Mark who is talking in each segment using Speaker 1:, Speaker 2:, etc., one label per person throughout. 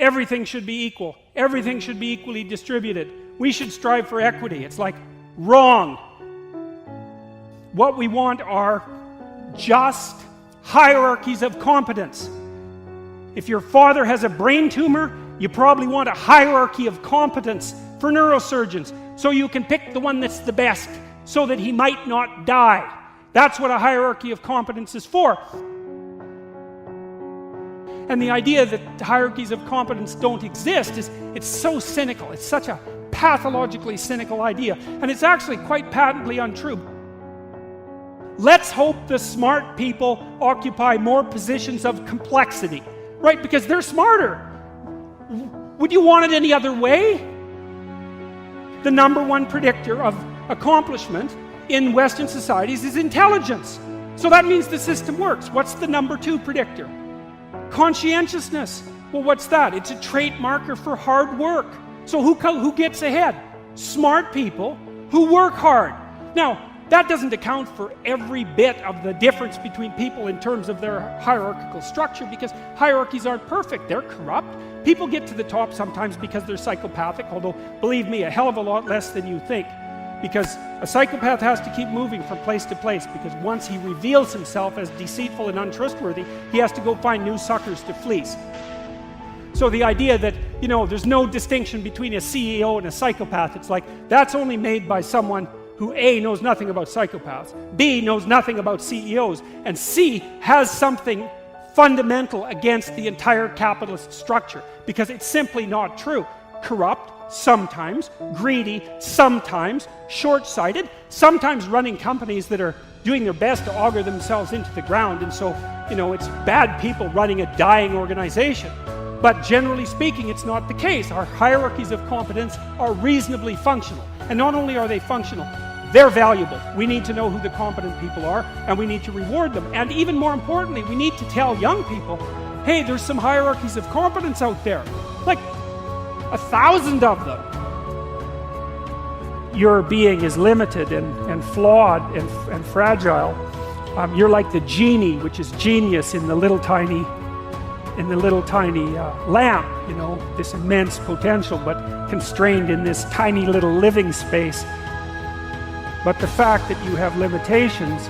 Speaker 1: everything should be equal. Everything should be equally distributed. We should strive for equity. It's like, wrong. What we want are just hierarchies of competence. If your father has a brain tumor, you probably want a hierarchy of competence for neurosurgeons, so you can pick the one that's the best, so that he might not die. That's what a hierarchy of competence is for. And the idea that hierarchies of competence don't exist it's so cynical. It's such a pathologically cynical idea, and it's actually quite patently untrue. Let's hope the smart people occupy more positions of complexity, right? Because they're smarter. Would you want it any other way? The number one predictor of accomplishment in Western societies is intelligence. So that means the system works. What's the number two predictor? Conscientiousness. Well, what's that? It's a trait marker for hard work. So who gets ahead? Smart people who work hard. Now, that doesn't account for every bit of the difference between people in terms of their hierarchical structure, because hierarchies aren't perfect. They're corrupt. People get to the top sometimes because they're psychopathic, although, believe me, a hell of a lot less than you think. Because a psychopath has to keep moving from place to place, because once he reveals himself as deceitful and untrustworthy, he has to go find new suckers to fleece. So the idea that, there's no distinction between a CEO and a psychopath, it's like, that's only made by someone who A, knows nothing about psychopaths, B, knows nothing about CEOs, and C, has something fundamental against the entire capitalist structure, because it's simply not true. Corrupt, sometimes, greedy, sometimes, short-sighted, sometimes running companies that are doing their best to auger themselves into the ground, and so, it's bad people running a dying organization. But generally speaking, it's not the case. Our hierarchies of competence are reasonably functional. And not only are they functional, they're valuable. We need to know who the competent people are, and we need to reward them. And even more importantly, we need to tell young people, hey, there's some hierarchies of competence out there. Like 1,000 of them. Your being is limited and flawed and fragile. You're like the genie, which is genius in the little tiny lamp, this immense potential, but constrained in this tiny little living space. But the fact that you have limitations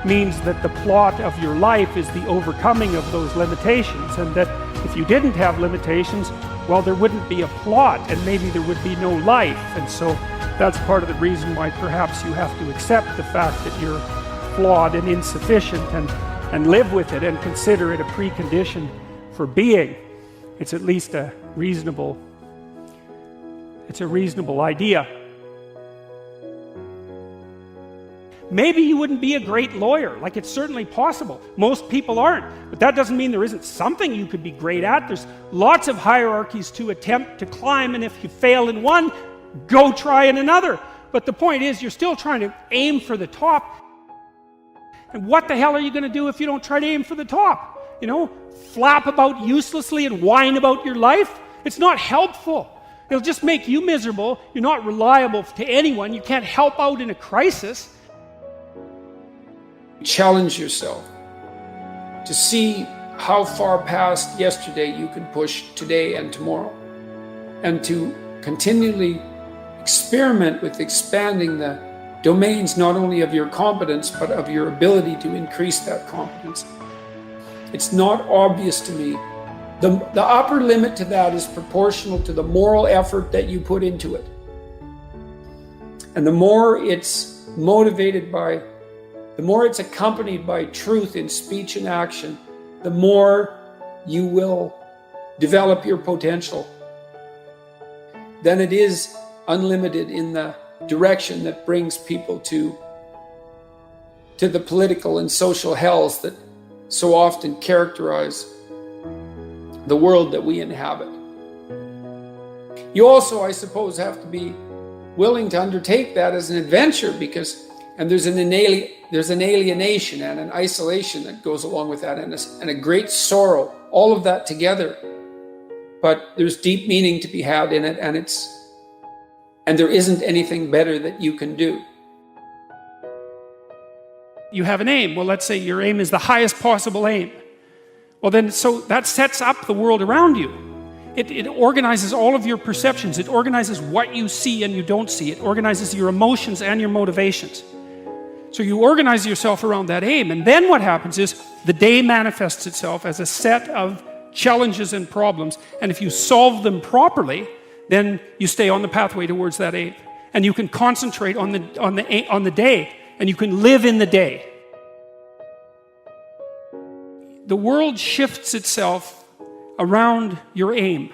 Speaker 1: means that the plot of your life is the overcoming of those limitations, and that if you didn't have limitations, well, there wouldn't be a plot, and maybe there would be no life. And so that's part of the reason why perhaps you have to accept the fact that you're flawed and insufficient, and live with it and consider it a precondition for being. It's at least a reasonable idea. Maybe you wouldn't be a great lawyer. Like, it's certainly possible. Most people aren't. But that doesn't mean there isn't something you could be great at. There's lots of hierarchies to attempt to climb, and if you fail in one, go try in another. But the point is, you're still trying to aim for the top. And what the hell are you going to do if you don't try to aim for the top? Flap about uselessly and whine about your life? It's not helpful. It'll just make you miserable. You're not reliable to anyone. You can't help out in a crisis.
Speaker 2: Challenge yourself to see how far past yesterday you can push today and tomorrow, and to continually experiment with expanding the domains not only of your competence but of your ability to increase that competence. It's not obvious to me. The upper limit to that is proportional to the moral effort that you put into it. And the more it's motivated by, the more it's accompanied by truth in speech and action, the more you will develop your potential. Then it is unlimited in the direction that brings people to the political and social hells that so often characterize the world that we inhabit. You also, I suppose, have to be willing to undertake that as an adventure, because there's an alienation and an isolation that goes along with that, and a great sorrow, all of that together. But there's deep meaning to be had in it, and there isn't anything better that you can do.
Speaker 1: You have an aim. Well, let's say your aim is the highest possible aim. Well, then, so that sets up the world around you. It organizes all of your perceptions. It organizes what you see and you don't see. It organizes your emotions and your motivations. So you organize yourself around that aim, and then what happens is the day manifests itself as a set of challenges and problems, and if you solve them properly, then you stay on the pathway towards that aim, and you can concentrate on the day, and you can live in the day. The world shifts itself around your aim.